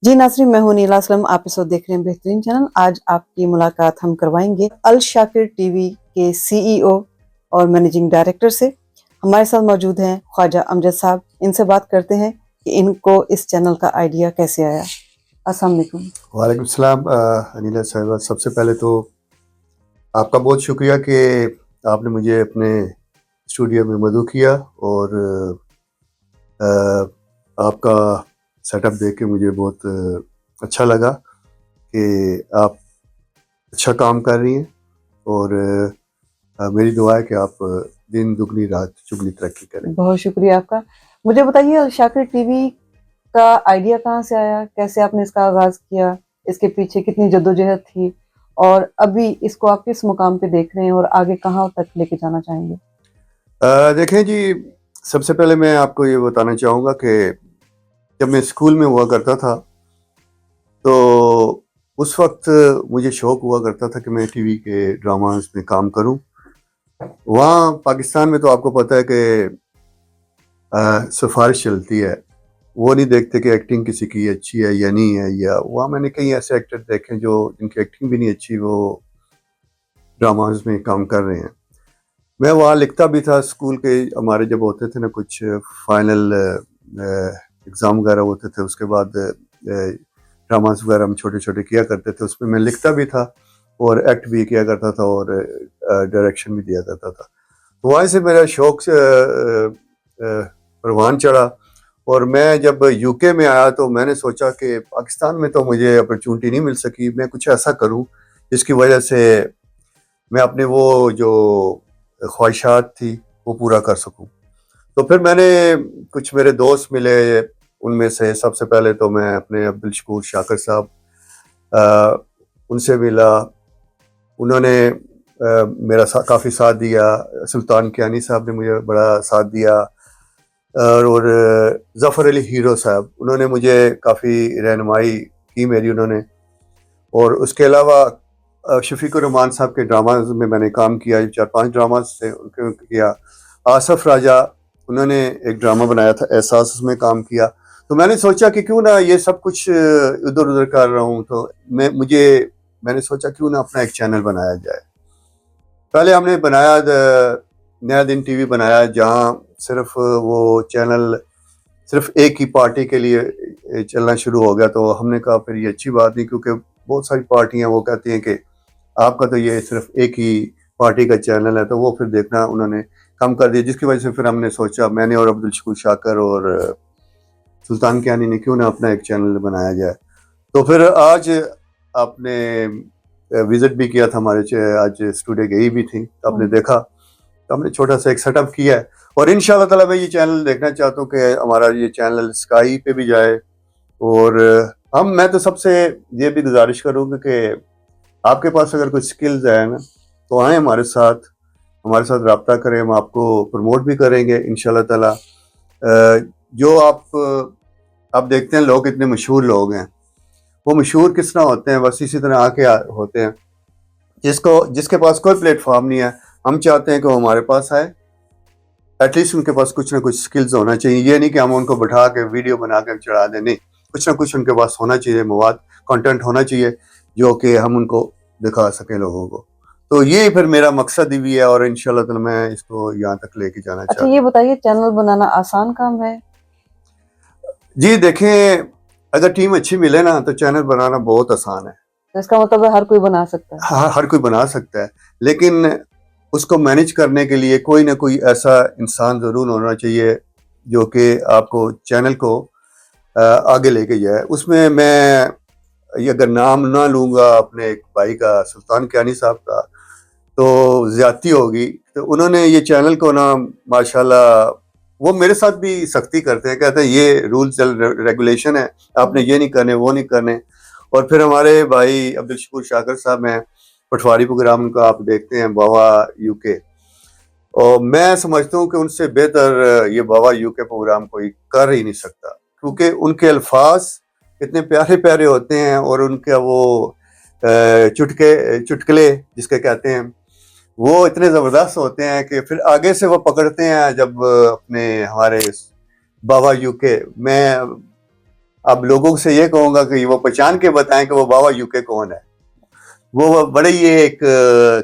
जी नाज़रीन, मैं हूं नीला असलम। आप इस वक्त देख रहे हैं बेहतरीन चैनल। आज आपकी मुलाकात हम करवाएंगे अल शाकिर टीवी के सीईओ और मैनेजिंग डायरेक्टर से। हमारे साथ मौजूद हैं ख्वाजा अमजद साहब। इनसे बात करते हैं कि इनको इस चैनल का आइडिया कैसे आया। अस्सलाम वालेकुम। वालेकुम सलाम। अनिला साहिबा, सबसे पहले तो आपका बहुत शुक्रिया कि आपने मुझे अपने स्टूडियो में मदऊ किया और अ, आपका सेटअप देख के मुझे बहुत अच्छा लगा कि आप अच्छा काम कर रही हैं और मेरी दुआ है कि आप दिन दुगनी रात चुगनी तरक्की करें। बहुत शुक्रिया आपका। मुझे बताइए, अल शाकिर टीवी का आइडिया कहाँ से आया, कैसे आपने इसका आगाज किया, इसके पीछे कितनी जद्दोजहद थी और अभी इसको आप किस मुकाम पे देख रहे हैं और आगे कहाँ तक लेके जाना चाहेंगे? देखें जी, सबसे पहले मैं आपको ये बताना चाहूँगा कि जब मैं स्कूल में हुआ करता था तो उस वक्त मुझे शौक़ हुआ करता था कि मैं टीवी के ड्रामास में काम करूं। वहाँ पाकिस्तान में तो आपको पता है कि सिफारिश चलती है, वो नहीं देखते कि एक्टिंग किसी की अच्छी है या नहीं है। या वहाँ मैंने कई ऐसे एक्टर देखे जो जिनकी एक्टिंग भी नहीं अच्छी, वो ड्रामास में काम कर रहे हैं। मैं वहाँ लिखता भी था। स्कूल के हमारे जब होते थे ना कुछ फाइनल एग्ज़ाम वगैरह होते थे, उसके बाद ड्रामास वगैरह हम छोटे छोटे किया करते थे, उसमें मैं लिखता भी था और एक्ट भी किया करता था और डायरेक्शन भी दिया करता था। तो वहाँ से मेरा शौक़ परवान चढ़ा और मैं जब यूके में आया तो मैंने सोचा कि पाकिस्तान में तो मुझे अपॉर्चुनिटी नहीं मिल सकी, मैं कुछ ऐसा करूँ जिसकी वजह से मैं अपने वो जो ख्वाहिशात थी वो पूरा कर सकूं। तो फिर मैंने कुछ मेरे दोस्त मिले, उनमें से सबसे पहले तो मैं अपने अब्दुल शकूर शाकर साहब उनसे मिला। उन्होंने मेरा काफ़ी साथ दिया। सुल्तान कियानी साहब ने मुझे बड़ा साथ दिया और ज़फ़र अली हीरो साहब, उन्होंने मुझे काफ़ी रहनुमाई की मेरी उन्होंने। और उसके अलावा शफीकुर रहमान साहब के ड्रामाज में मैंने काम किया, 4-5 ड्रामाज थे उनके किया। आसफ राजा, उन्होंने एक ड्रामा बनाया था एहसास, उसमें काम किया। तो मैंने सोचा कि क्यों ना ये सब कुछ इधर उधर कर रहा हूँ, तो मैंने सोचा क्यों ना अपना एक चैनल बनाया जाए। पहले हमने बनाया नया दिन टीवी बनाया, जहाँ सिर्फ वो चैनल सिर्फ एक ही पार्टी के लिए चलना शुरू हो गया। तो हमने कहा फिर ये अच्छी बात नहीं, क्योंकि बहुत सारी पार्टियां वो कहती हैं कि आपका तो ये सिर्फ एक ही पार्टी का चैनल है, तो वो फिर देखना उन्होंने कम कर दिया। जिसकी वजह से फिर हमने सोचा, मैंने और अब्दुल शकूर शाकर और सुल्तान कियानी ने, क्यों ना अपना एक चैनल बनाया जाए। तो फिर आज आपने विजिट भी किया था हमारे, आज स्टूडियो गई भी थी, तो आपने देखा, तो हमने छोटा सा एक सेटअप किया है। और इंशाल्लाह ताला मैं ये चैनल देखना चाहता हूँ कि हमारा ये चैनल स्काई पे भी जाए। और मैं तो सबसे ये भी गुजारिश करूँगा कि आपके पास अगर कुछ स्किल्स है ना, तो आए हमारे साथ रब्ता करें, हम आपको प्रमोट भी करेंगे इंशाल्लाह ताला। जो आप देखते हैं लोग इतने मशहूर लोग हैं, वो मशहूर किस तरह होते हैं, बस इसी तरह आके होते हैं। जिसके पास कोई प्लेटफॉर्म नहीं है, हम चाहते हैं कि वो हमारे पास आए। एटलीस्ट उनके पास कुछ ना कुछ स्किल्स होना चाहिए। ये नहीं कि हम उनको बैठा के वीडियो बना के चढ़ा दें, नहीं, कुछ ना कुछ उनके पास होना चाहिए, मवाद कंटेंट होना चाहिए जो कि हम उनको दिखा सकें लोगों को। तो ये फिर मेरा मकसद ही भी है और इंशाल्लाह ताला मैं इसको यहाँ तक लेके जाना अच्छा, चाहता ये हूँ। बताइए, चैनल बनाना आसान काम है? जी देखें, अगर टीम अच्छी मिले ना तो चैनल बनाना बहुत आसान है। तो इसका मतलब है हर कोई बना सकता है? हर कोई बना सकता है, लेकिन उसको मैनेज करने के लिए कोई ना कोई ऐसा इंसान ज़रूर होना चाहिए जो कि आपको चैनल को आगे लेके जाए। उसमें मैं ये अगर नाम ना लूँगा अपने एक भाई का, सुल्तान कियानी साहब का, तो ज़्यादती होगी। तो उन्होंने ये चैनल को ना माशाल्लाह, वो मेरे साथ भी सख्ती करते हैं, कहते हैं ये रूल्स रेगुलेशन है, आपने ये नहीं करने, वो नहीं करने। और फिर हमारे भाई अब्दुल शकूर शाकर साहब हैं, पटवारी प्रोग्राम का आप देखते हैं, बावा यूके, और मैं समझता हूँ कि उनसे बेहतर ये बावा यूके प्रोग्राम कोई कर ही नहीं सकता, क्योंकि उनके अल्फाज इतने प्यारे प्यारे होते हैं और उनका वो चुटकले जिसके कहते हैं, वो इतने ज़बरदस्त होते हैं कि फिर आगे से वो पकड़ते हैं। जब अपने हमारे बाबा यूके, मैं اب لوگوں سے یہ کہوں گا کہ وہ پہچان کے بتائیں کہ وہ بابا یوکے کون ہے. وہ بڑے یہ ایک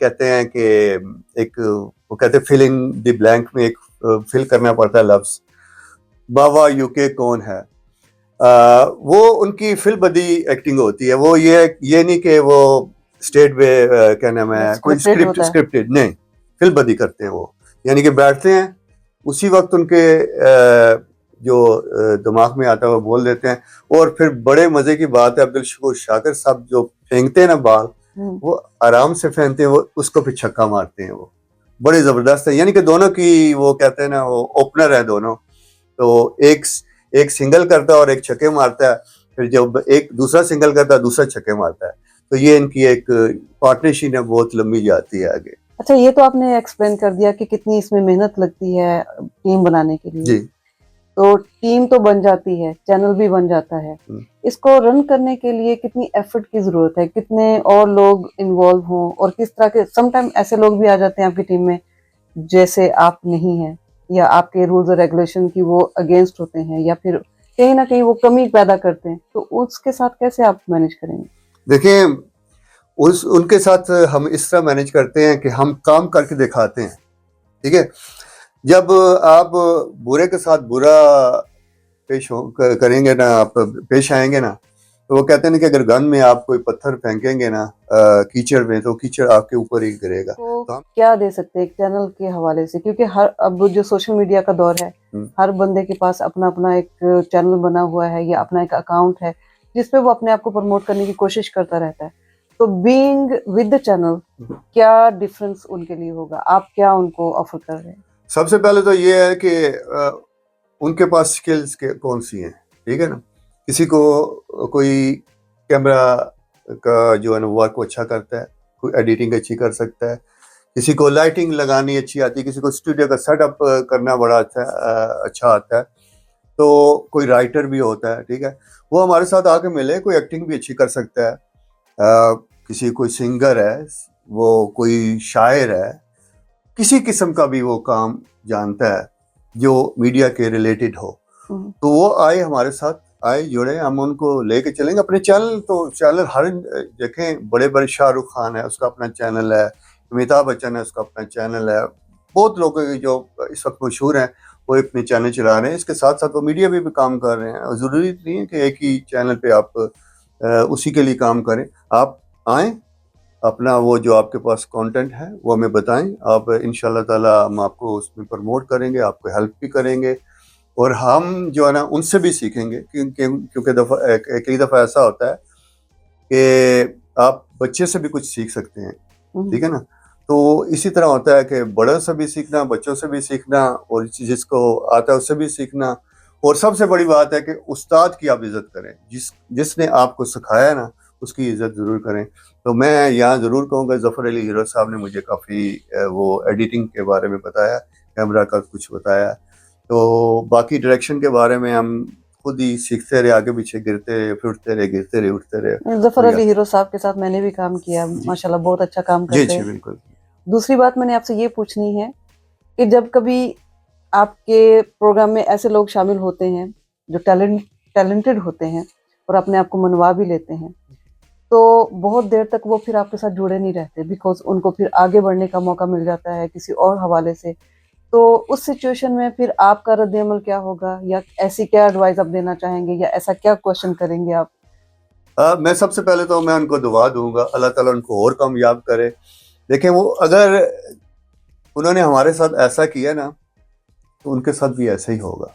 کہتے ہیں کہ ایک وہ کہتے ہیں فلنگ دی بلینک میں ایک فل کرنا پڑتا ہے لفظ بابا یوکے کون ہے. وہ ان کی فل بدی ایکٹنگ ہوتی ہے. وہ یہ نہیں کہ وہ اسٹیٹ پہ کیا نام ہے کوئی اسکرپٹڈ نہیں, فل بدی کرتے ہیں وہ, یعنی کہ بیٹھتے ہیں اسی وقت ان کے جو دماغ میں آتا ہے وہ بول دیتے ہیں. اور پھر بڑے مزے کی بات ہے عبدالشکور شاکر صاحب جو پھینکتے ہیں نا بال, وہ آرام سے پھینکتے ہیں, وہ اس کو پھر چھکا مارتے ہیں. وہ بڑے زبردست ہے, یعنی کہ دونوں کی وہ کہتے ہیں نا وہ اوپنر ہے دونوں. تو ایک سنگل کرتا ہے اور ایک چھکے مارتا ہے, پھر جب ایک دوسرا سنگل کرتا ہے دوسرا چھکے مارتا ہے. تو یہ ان کی ایک پارٹنرشپ ہے بہت لمبی جاتی ہے آگے. اچھا, یہ تو آپ نے ایکسپلین کر دیا کہ کتنی اس میں محنت لگتی ہے ٹیم بنانے کے لیے. جی, تو ٹیم تو بن جاتی ہے, چینل بھی بن جاتا ہے, اس کو رن کرنے کے لیے کتنی ایفرٹ کی ضرورت ہے, کتنے اور لوگ انوالو ہوں, اور کس طرح کے سم ٹائم ایسے لوگ بھی آ جاتے ہیں آپ کی ٹیم میں جیسے آپ نہیں ہیں, یا آپ کے رولز اور ریگولیشن کی وہ اگینسٹ ہوتے ہیں, یا پھر کہیں نہ کہیں وہ کمی پیدا کرتے ہیں, تو اس کے ساتھ کیسے آپ مینیج کریں گے؟ دیکھیں ان کے ساتھ ہم اس طرح مینیج کرتے ہیں کہ ہم کام کر کے دکھاتے ہیں. ٹھیک ہے, جب آپ برے کے ساتھ برا کریں گے نا, آپ پیش آئیں گے نا, تو وہ کہتے ہیں کہ اگر گن میں آپ کوئی پتھر پھینکیں گے نا کیچڑ میں, تو کیچڑ آپ کے اوپر ہی گرے گا. تو کیا دے سکتے ہیں ایک چینل کے حوالے سے, کیونکہ اب جو سوشل میڈیا کا دور ہے, ہر بندے کے پاس اپنا اپنا ایک چینل بنا ہوا ہے یا اپنا ایک اکاؤنٹ ہے جس پہ وہ اپنے آپ کو پروموٹ کرنے کی کوشش کرتا رہتا ہے. تو بینگ ود دا چینل کیا ڈفرنس ان کے لیے ہوگا, آپ کیا ان کو آفر کر رہے ہیں؟ سب سے پہلے تو یہ ہے کہ ان کے پاس سکلز کون سی ہیں. ٹھیک ہے نا, کسی کو کوئی کیمرہ کا جو ہے نا ورک اچھا کرتا ہے, کوئی ایڈیٹنگ اچھی کر سکتا ہے, کسی کو لائٹنگ لگانی اچھی آتی ہے, کسی کو اسٹوڈیو کا سیٹ اپ کرنا بڑا اچھا آتا ہے, تو کوئی رائٹر بھی ہوتا ہے. ٹھیک ہے, وہ ہمارے ساتھ آ کے ملے. کوئی ایکٹنگ بھی اچھی کر سکتا ہے, کسی کوئی سنگر ہے, وہ کوئی شاعر ہے, کسی قسم کا بھی وہ کام جانتا ہے جو میڈیا کے ریلیٹڈ ہو, تو وہ آئے ہمارے ساتھ, آئے جڑے, ہم ان کو لے کے چلیں گے. اپنے چینل تو چینل ہر دیکھیں, بڑے بڑے شاہ رخ خان ہے اس کا اپنا چینل ہے, امیتابھ بچن ہے اس کا اپنا چینل ہے, بہت لوگ جو اس وقت مشہور ہیں وہ اپنے چینل چلا رہے ہیں. اس کے ساتھ ساتھ وہ میڈیا بھی کام کر رہے ہیں. ضروری نہیں ہے کہ ایک ہی چینل پہ آپ اسی کے لیے کام کریں. آپ آئیں, اپنا وہ جو آپ کے پاس کانٹینٹ ہے وہ ہمیں بتائیں, آپ انشاءاللہ تعالی ہم آپ کو اس میں پروموٹ کریں گے, آپ کو ہیلپ بھی کریں گے, اور ہم جو ہے نا ان سے بھی سیکھیں گے. کیونکہ کئی دفعہ ایسا ہوتا ہے کہ آپ بچے سے بھی کچھ سیکھ سکتے ہیں. ٹھیک ہے نا, تو اسی طرح ہوتا ہے کہ بڑوں سے بھی سیکھنا, بچوں سے بھی سیکھنا, اور جس کو آتا ہے اس سے بھی سیکھنا. اور سب سے بڑی بات ہے کہ استاد کی آپ عزت کریں, جس نے آپ کو سکھایا نا اس کی عزت ضرور کریں. تو میں یہاں ضرور کہوں گا, ظفر علی ہیرو صاحب نے مجھے کافی وہ ایڈیٹنگ کے بارے میں بتایا, کیمرہ کا کچھ بتایا, تو باقی ڈائریکشن کے بارے میں ہم خود ہی سیکھتے رہے, آگے پیچھے گرتے رہے, پھر اٹھتے رہے, گرتے رہے, اٹھتے رہے. ظفر علی ہیرو صاحب کے ساتھ میں نے بھی کام کیا, ماشاءاللہ بہت اچھا کام جی کرتے جی ہیں. بالکل. دوسری بات میں نے آپ سے یہ پوچھنی ہے کہ جب کبھی آپ کے پروگرام میں ایسے لوگ شامل ہوتے ہیں جو ٹیلنٹڈ ہوتے ہیں اور اپنے آپ کو منوا بھی لیتے ہیں, تو بہت دیر تک وہ پھر آپ کے ساتھ جڑے نہیں رہتے, بیکاز ان کو پھر آگے بڑھنے کا موقع مل جاتا ہے کسی اور حوالے سے. تو اس سچویشن میں پھر آپ کا رد عمل کیا ہوگا, یا ایسی کیا ایڈوائز آپ دینا چاہیں گے, یا ایسا کیا کوشچن کریں گے آپ؟ میں سب سے پہلے تو میں ان کو دعا دوں گا, اللہ تعالیٰ ان کو اور کامیاب کرے. دیکھیں, وہ اگر انہوں نے ہمارے ساتھ ایسا کیا نا تو ان کے ساتھ بھی ایسا ہی ہوگا,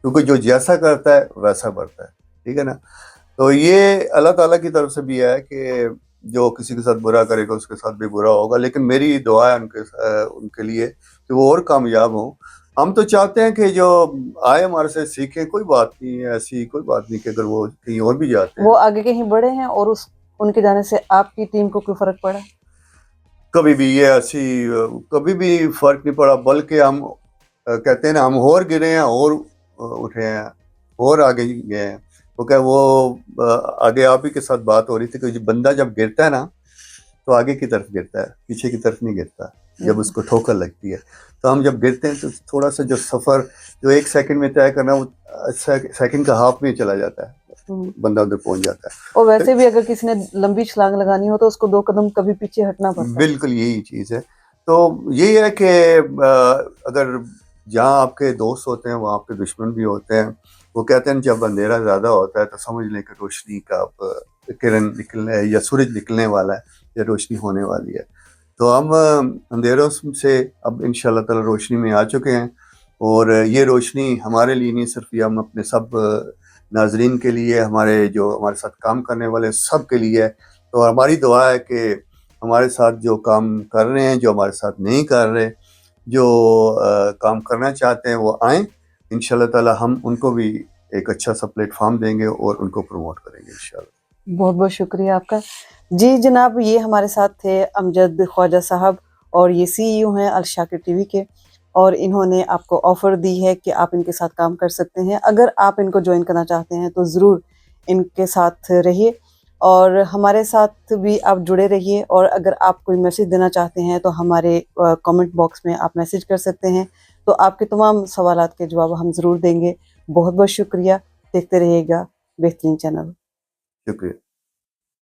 کیونکہ جو جیسا کرتا ہے ویسا بڑھتا ہے. ٹھیک ہے نا, تو یہ اللہ تعالیٰ کی طرف سے بھی ہے کہ جو کسی کے ساتھ برا کرے گا اس کے ساتھ بھی برا ہوگا. لیکن میری دعا ہے ان کے لیے کہ وہ اور کامیاب ہوں. ہم تو چاہتے ہیں کہ جو آئے ہمارے سے سیکھیں, کوئی بات نہیں ہے, ایسی کوئی بات نہیں کہ اگر وہ کہیں اور بھی جاتے ہیں, وہ آگے کہیں بڑھے ہیں اور ان کے جانے سے آپ کی ٹیم کو کوئی فرق پڑا؟ کبھی بھی یہ ایسی کبھی بھی فرق نہیں پڑا, بلکہ ہم کہتے ہیں نا ہم اور گرے ہیں اور اٹھے ہیں اور آگے گئے ہیں. وہ آگے آپ ہی کے ساتھ بات ہو رہی تھی کہ بندہ جب گرتا ہے نا تو آگے کی طرف گرتا ہے, پیچھے کی طرف نہیں گرتا جب اس کو ٹھوکر لگتی ہے. تو ہم جب گرتے ہیں تو تھوڑا سا جو سفر جو 1 سیکنڈ میں طے کرنا وہ سیکنڈ کا ہاف میں چلا جاتا ہے. बंदा उधर पहुंच जाता है। और वैसे भी अगर किसी ने लंबी छलांग लगानी हो तो उसको 2 कदम कभी पीछे हटना पड़ता है। बिल्कुल यही चीज़ है। तो यही है कि अगर जहाँ आपके दोस्त होते हैं वहाँ आपके दुश्मन भी होते हैं। वो कहते हैं जब अंधेरा ज़्यादा होता है तो समझ लें कि रोशनी का अब किरण निकलने है या सूरज निकलने वाला है या रोशनी होने वाली है। तो हम अंधेरों से अब इंशाल्लाह ताला रोशनी में आ चुके हैं, और ये रोशनी हमारे लिए नहीं, सिर्फ ये हम अपने सब नाजरीन के लिए, हमारे जो हमारे साथ काम करने वाले सब के लिए है। तो हमारी दुआ है कि हमारे साथ जो काम कर रहे हैं, जो हमारे साथ नहीं कर रहे, जो काम करना चाहते हैं वो आएँ। इंशाल्लाह ताला हम उनको भी एक अच्छा सा प्लेटफॉर्म देंगे और उनको प्रमोट करेंगे इंशाल्लाह। बहुत बहुत शुक्रिया आपका। जी जनाब, ये हमारे साथ थे अमजद ख्वाजा साहब, और ये सीईओ हैं अल शाकिर टीवी के, और इन्होंने आपको ऑफ़र दी है कि आप इनके साथ काम कर सकते हैं। अगर आप इनको ज्वाइन करना चाहते हैं तो ज़रूर इनके साथ रहिए, और हमारे साथ भी आप जुड़े रहिए। और अगर आप कोई मैसेज देना चाहते हैं तो हमारे कमेंट बॉक्स में आप मैसेज कर सकते हैं, तो आपके तमाम सवालात के जवाब हम ज़रूर देंगे। बहुत बहुत शुक्रिया। देखते रहिएगा बेहतरीन चैनल। शुक्रिया।